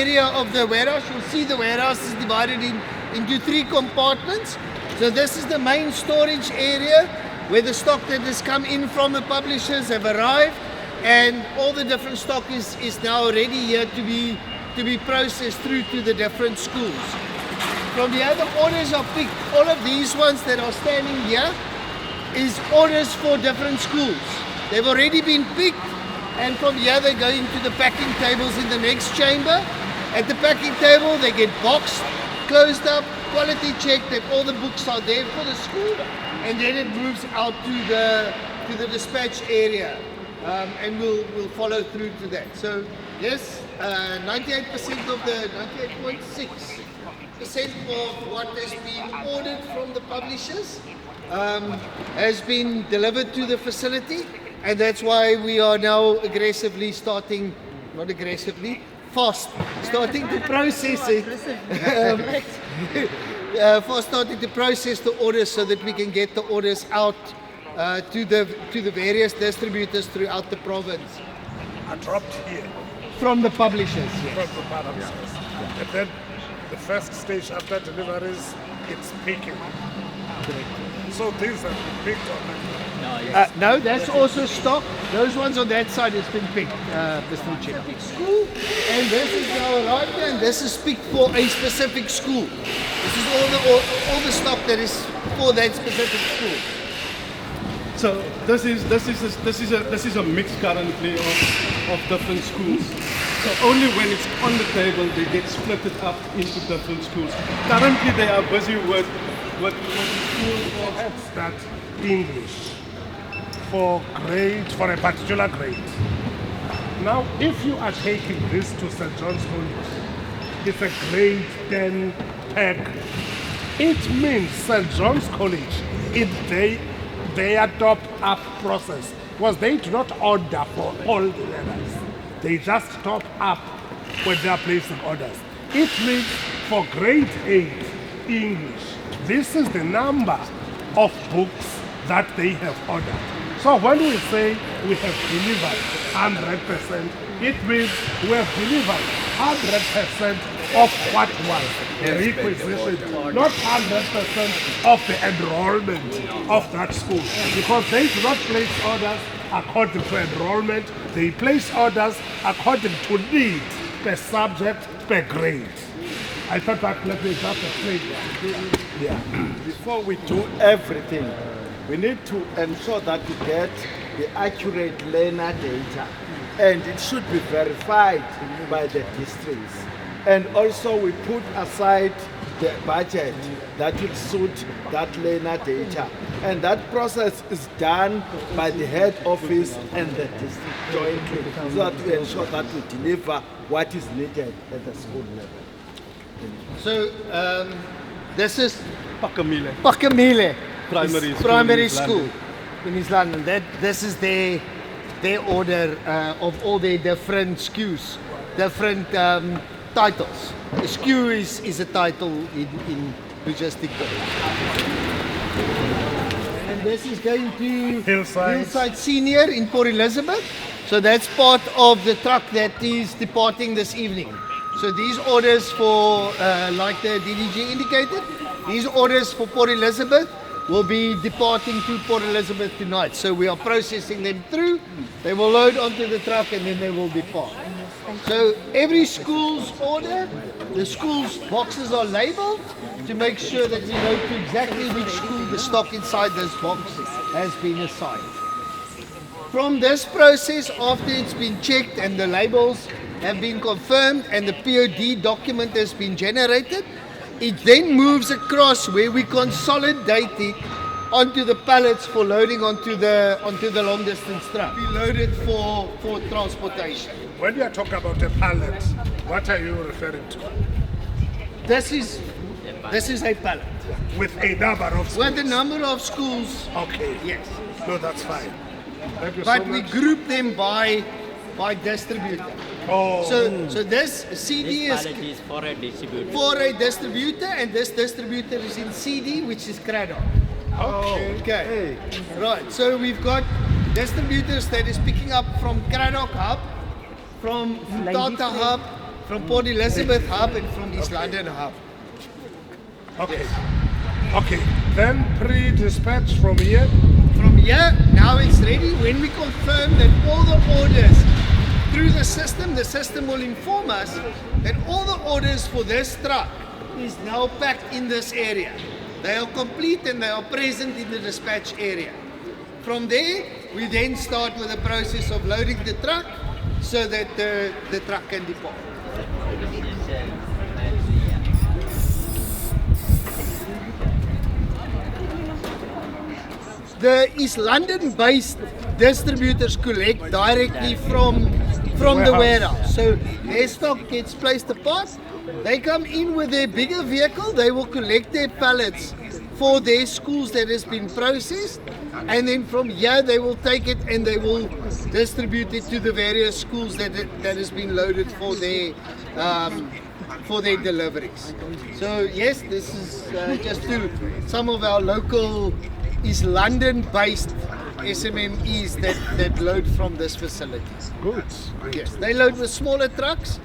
area of the warehouse. You'll see the warehouse is divided into 3 compartments. So this is the main storage area where the stock that has come in from the publishers have arrived, and all the different stock is now ready here to be processed through to the different schools. From here, the orders are picked. All of these ones that are standing here is orders for different schools. They've already been picked, and from here they go into the packing tables in the next chamber. At the packing table, they get boxed, closed up, quality checked that all the books are there for the school, and then it moves out to the dispatch area, and we'll follow through to that. So yes, 98% of the 98.6% of what has been ordered from the publishers has been delivered to the facility, and that's why we are now aggressively starting, not aggressively, fast, starting to process it. For starting to process the orders so that we can get the orders out to the various distributors throughout the province. Are dropped here From the publishers, yes. from the publishers. And then the first stage after deliveries, it's picking. So things have been picked on. No, that's also stock. Those ones on that side has been picked, Mr. Chair. School, and this is now arrived here, and this is picked for a specific school. This is all the stock that is for that specific school. So this is a mix currently of different schools. So only when it's on the table they get split up into different schools. Currently they are busy with Perhaps that English for a particular grade. Now, if you are taking this to St. John's College, it's a grade 10 pack. It means St. John's College, their top-up process, because they do not order for all the learners. They just top up when they are placing orders. It means for grade 8 English, this is the number of books that they have ordered. So when we say we have delivered 100%, it means we have delivered 100% of what was the requisition, not 100% of the enrollment of that school. Because they do not place orders according to enrollment, they place orders according to need per subject, per grade. I thought that let me just explain that. Yeah. Before we do everything, we need to ensure that we get the accurate learner data, and it should be verified by the districts. And also we put aside the budget that will suit that learner data. And that process is done by the head office and the district jointly, so that we ensure that we deliver what is needed at the school level. So this is Bcmtv primary school in East London. This is their order of all their different SKUs, different titles. The SKU is a title in logistic terms. And this is going to Hillside Senior in Port Elizabeth. So that's part of the truck that is departing this evening. So these orders for, like the DDG indicated, these orders for Port Elizabeth will be departing to Port Elizabeth tonight. So we are processing them through. They will load onto the truck and then they will depart. So every school's order, the school's boxes are labeled to make sure that you know to exactly which school the stock inside this box has been assigned. From this process, after it's been checked and the labels have been confirmed and the POD document has been generated, it then moves across where we consolidate it onto the pallets for loading onto the long distance truck. Be loaded for transportation. When you are talking about a pallet, what are you referring to? This is a pallet. With a number of schools? With a number of schools. Okay. Yes. No, that's fine. Thank you But so we much. group them by distributor. Oh. So this CD This is pallet is for a distributor. for a distributor, and this distributor is in CD, which is Craddock. Okay. Right. So we've got distributors that is picking up from Craddock Hub, from Tata Hub, from Port Elizabeth Hub and from East London Hub. Okay. Okay. Then pre-dispatch from here. From here, now it's ready. When we confirm that all the orders through the system will inform us that all the orders for this truck is now packed in this area. They are complete and they are present in the dispatch area. From there, we then start with the process of loading the truck so that the truck can depart. The East London-based distributors collect directly from the warehouse. So their stock gets placed apart. They come in with their bigger vehicle. They will collect their pallets for their schools that has been processed, and then from here they will take it and they will distribute it to the various schools that has been loaded for their deliveries. So yes, this is just to some of our local East London-based SMMEs that load from this facility. Good. Yes, they load with smaller trucks.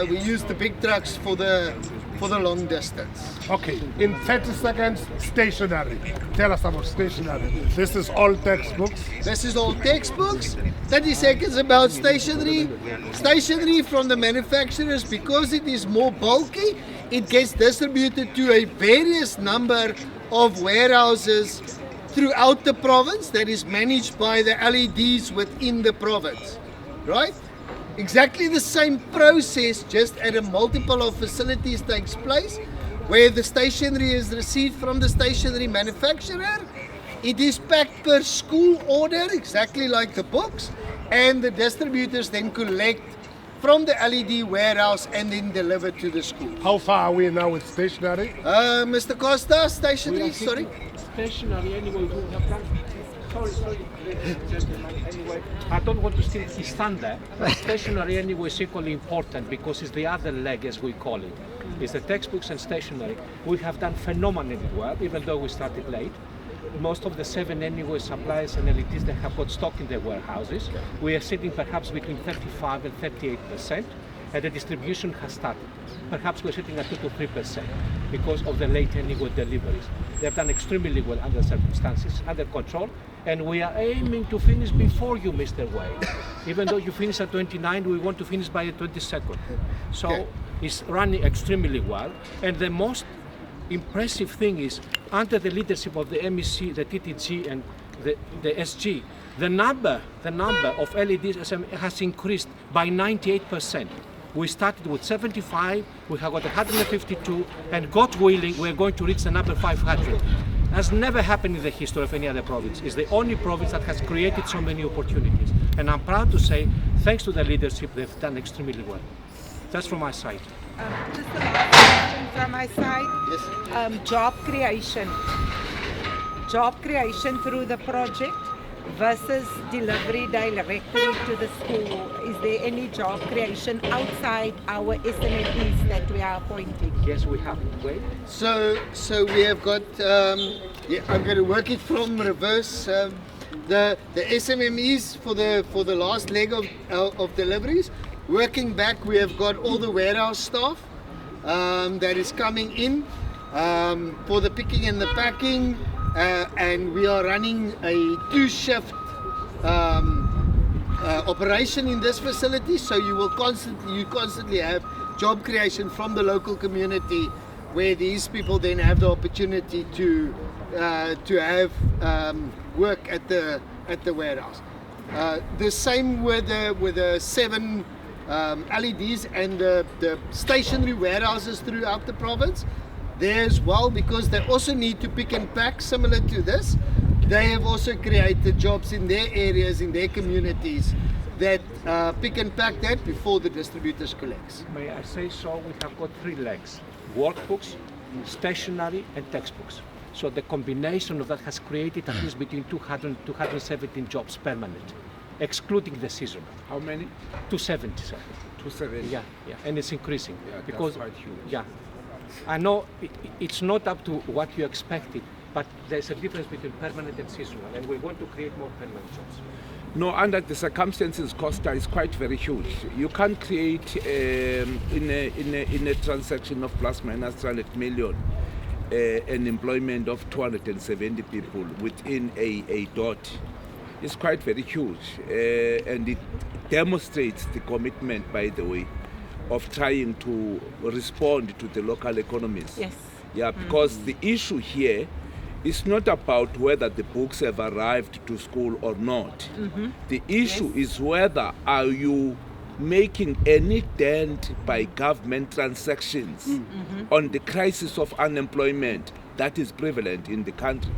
We use the big trucks for the long distance. Okay, in 30 seconds, stationery. Tell us about stationery. This is all textbooks. This is all textbooks. 30 seconds about stationery. Stationery from the manufacturers, because it is more bulky, it gets distributed to a various number of warehouses throughout the province that is managed by the LEDs within the province, right? Exactly the same process, just at a multiple of facilities takes place, where the stationery is received from the stationery manufacturer. It is packed per school order, exactly like the books, and the distributors then collect from the LED warehouse and then deliver to the school. How far are we now with stationery? Mr. Costa, stationery, sorry. Stationary anyway, we have done. Sorry, gentlemen. Anyway, I don't want to steal his thunder. Stationery anyway is equally important because it's the other leg, as we call it. It's the textbooks and stationery. We have done phenomenally well, even though we started late. Most of the 7 anyway suppliers and LEDs that have got stock in their warehouses, we are sitting perhaps between 35 and 38%, and the distribution has started. Perhaps we're sitting at 2 to 3% because of the late anyway deliveries. They have done extremely well under circumstances, under control, and we are aiming to finish before you, Mr. Wade. Even though you finish at 29, we want to finish by the 22nd. So it's running extremely well, and the most impressive thing is, under the leadership of the MEC, the TTG, and the SG, the number of LEDs has increased by 98%. We started with 75, we have got 152, and God willing, we're going to reach the number 500. Has never happened in the history of any other province. It's the only province that has created so many opportunities. And I'm proud to say, thanks to the leadership, they've done extremely well. That's from my side. Just the last question from my side. Yes. Job creation. Job creation through the project versus delivery directly to the school. Is there any job creation outside our SMMEs that we are appointing? Yes, we have. Wait. So we have got. I'm going to work it from reverse. The SMMEs for the last leg of deliveries. Working back, we have got all the warehouse staff that is coming in for the picking and the packing, and we are running a 2-shift operation in this facility. So you constantly have job creation from the local community, where these people then have the opportunity to have work at the warehouse. The same with the 7 LEDs and the stationary warehouses throughout the province. There as well, because they also need to pick and pack similar to this. They have also created jobs in their areas, in their communities, that pick and pack that before the distributors collects. May I say so? We have got 3 legs: workbooks, stationery, and textbooks. So the combination of that has created at least between 200 and 217 jobs permanent, excluding the season. How many? 270, sir. 270. Yeah, and it's increasing. Yeah, because that's quite huge. Yeah, I know it's not up to what you expected, but there's a difference between permanent and seasonal, and we want to create more permanent jobs. No, under the circumstances, Costa is quite very huge. You can't create in a transaction of plus minus 300 million an employment of 270 people within a dot. It's quite very huge, and it demonstrates the commitment, by the way, of trying to respond to the local economies. Yes. Yeah, because the issue here is not about whether the books have arrived to school or not. The issue is whether are you making any dent by government transactions on the crisis of unemployment that is prevalent in the country.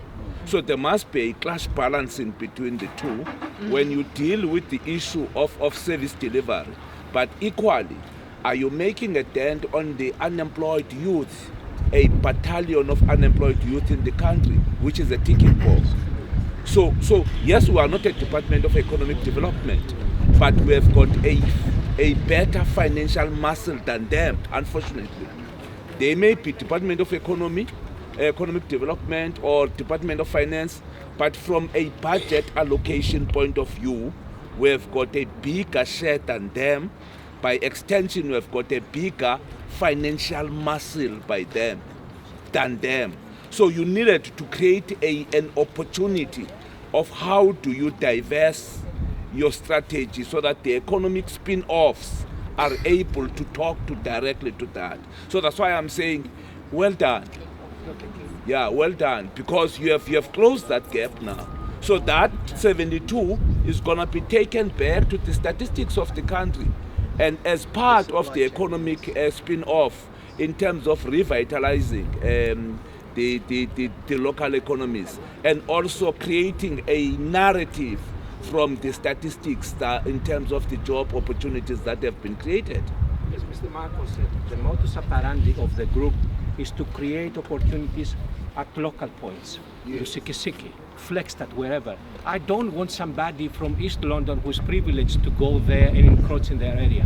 So there must be a clash balancing between the two when you deal with the issue of service delivery. But equally, are you making a dent on the unemployed youth, a battalion of unemployed youth in the country, which is a ticking bomb? So yes, we are not a Department of Economic Development, but we have got a better financial muscle than them, unfortunately. They may be Department of Economic Development or Department of Finance, but from a budget allocation point of view, we have got a bigger share than them. By extension, we have got a bigger financial muscle than them. So you needed to create an opportunity of how do you diverse your strategy so that the economic spin-offs are able to talk directly to that. So that's why I'm saying, well done. Yeah, well done, because you have closed that gap now. So that 72 is going to be taken back to the statistics of the country, and as part of the economic spin-off in terms of revitalizing the local economies, and also creating a narrative from the statistics that in terms of the job opportunities that have been created. As Mr. Marcos said, the modus operandi of the group is to create opportunities at local points, to Sikisiki, flex that wherever. I don't want somebody from East London who's privileged to go there and encroach in their area.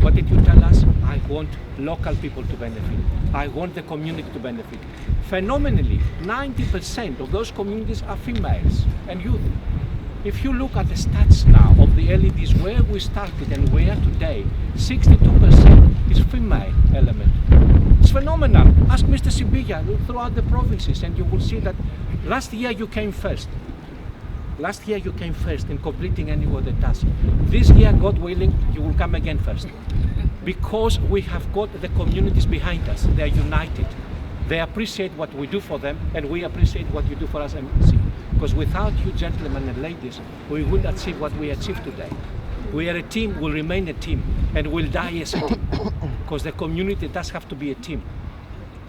What did you tell us? I want local people to benefit. I want the community to benefit. Phenomenally, 90% of those communities are females and youth. If you look at the stats now of the LEDs, where we started and where today, 62% is female element. It's phenomenal. Ask Mr. Sibilla throughout the provinces and you will see that last year you came first. Last year you came first in completing any of the tasks. This year, God willing, you will come again first. Because we have got the communities behind us. They are united. They appreciate what we do for them and we appreciate what you do for us. Because without you gentlemen and ladies, we wouldn't achieve what we achieved today. We are a team, we'll remain a team, and we'll die as a team. Because the community does have to be a team.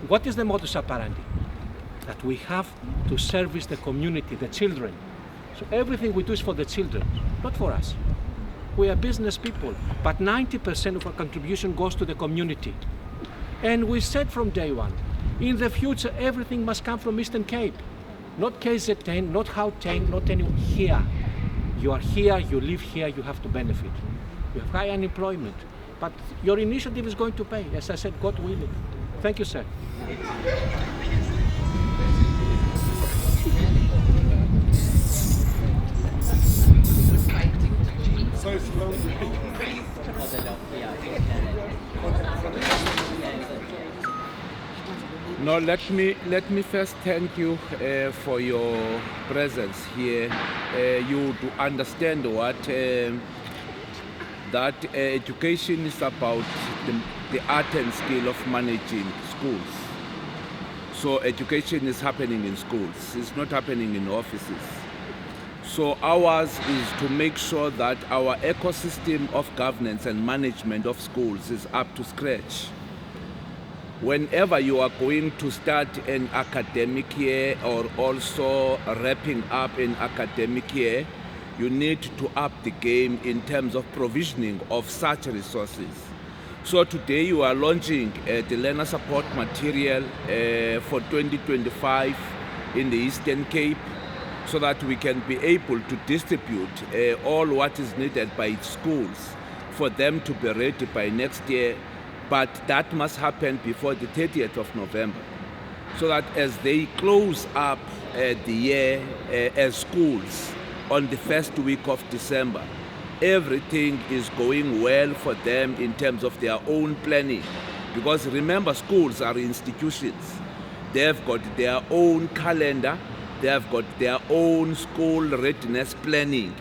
What is the modus operandi? That we have to service the community, the children. So everything we do is for the children, not for us. We are business people, but 90% of our contribution goes to the community. And we said from day one, in the future, everything must come from Eastern Cape. Not KZN, not Gauteng, not anywhere. Here. You are here, you live here, you have to benefit. You have high unemployment. But your initiative is going to pay, as I said, God willing. Thank you, sir. No, let me first thank you for your presence here. You do understand what that education is about, the art and skill of managing schools. So education is happening in schools. It's not happening in offices. So ours is to make sure that our ecosystem of governance and management of schools is up to scratch. Whenever you are going to start an academic year or also wrapping up an academic year, you need to up the game in terms of provisioning of such resources. So today you are launching the learner support material for 2025 in the Eastern Cape, so that we can be able to distribute all what is needed by schools for them to be ready by next year. But that must happen before the 30th of November, so that as they close up the year as schools, on the first week of December. Everything is going well for them in terms of their own planning. Because remember, schools are institutions. They've got their own calendar, they have got their own school readiness planning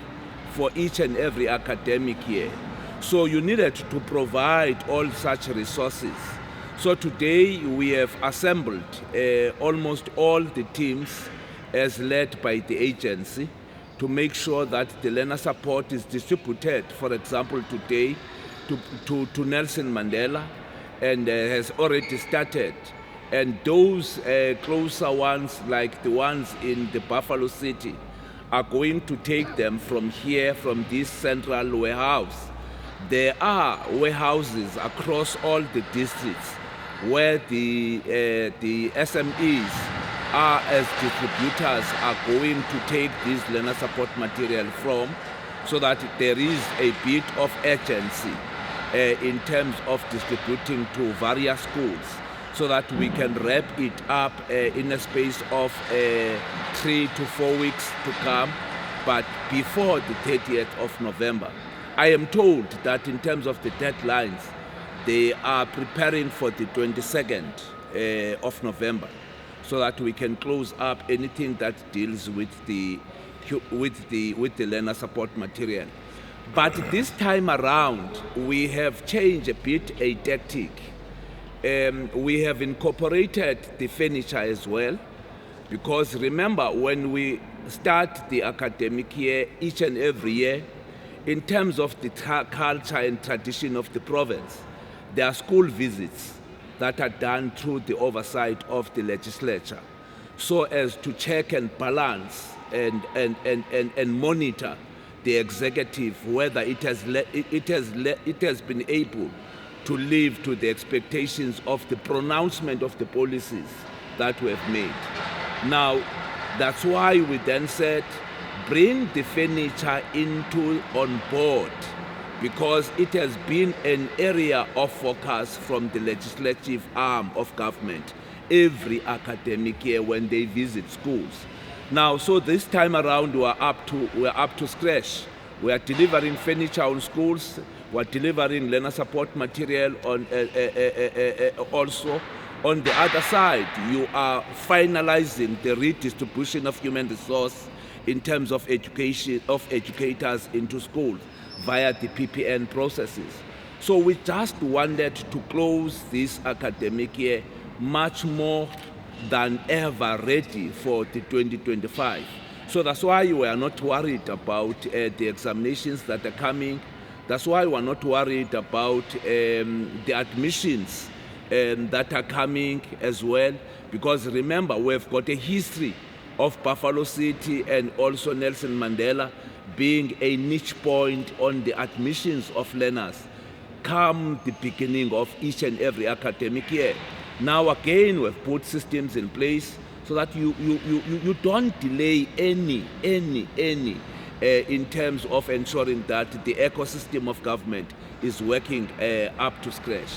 for each and every academic year. So you needed to provide all such resources. So today we have assembled almost all the teams as led by the agency to make sure that the learner support is distributed, for example, today to Nelson Mandela, and has already started. And those closer ones, like the ones in the Buffalo City, are going to take them from here, from this central warehouse. There are warehouses across all the districts where the SMEs are, as distributors, are going to take this learner support material from, so that there is a bit of urgency in terms of distributing to various schools, so that we can wrap it up in a space of 3 to 4 weeks to come, but before the 30th of November. I am told that in terms of the deadlines, they are preparing for the 22nd of November, so that we can close up anything that deals with the learner support material. But this time around, we have changed a bit a tactic. We have incorporated the furniture as well, because remember, when we start the academic year each and every year, in terms of the culture and tradition of the province, there are school visits that are done through the oversight of the legislature, so as to check and balance and monitor the executive whether it has been able to live to the expectations of the pronouncement of the policies that we have made. Now, that's why we then said, bring the furniture on board, because it has been an area of focus from the legislative arm of government every academic year when they visit schools. Now, so this time around, we're up to scratch. We are delivering furniture on schools. We're delivering learner support material on also. On the other side, you are finalizing the redistribution of human resource in terms of education of educators into schools via the PPN processes. So we just wanted to close this academic year much more than ever ready for the 2025. So that's why we are not worried about the examinations that are coming. That's why we're not worried about the admissions that are coming as well. Because remember, we've got a history of Buffalo City and also Nelson Mandela being a niche point on the admissions of learners come the beginning of each and every academic year. Now again, we've put systems in place so that you don't delay any in terms of ensuring that the ecosystem of government is working up to scratch.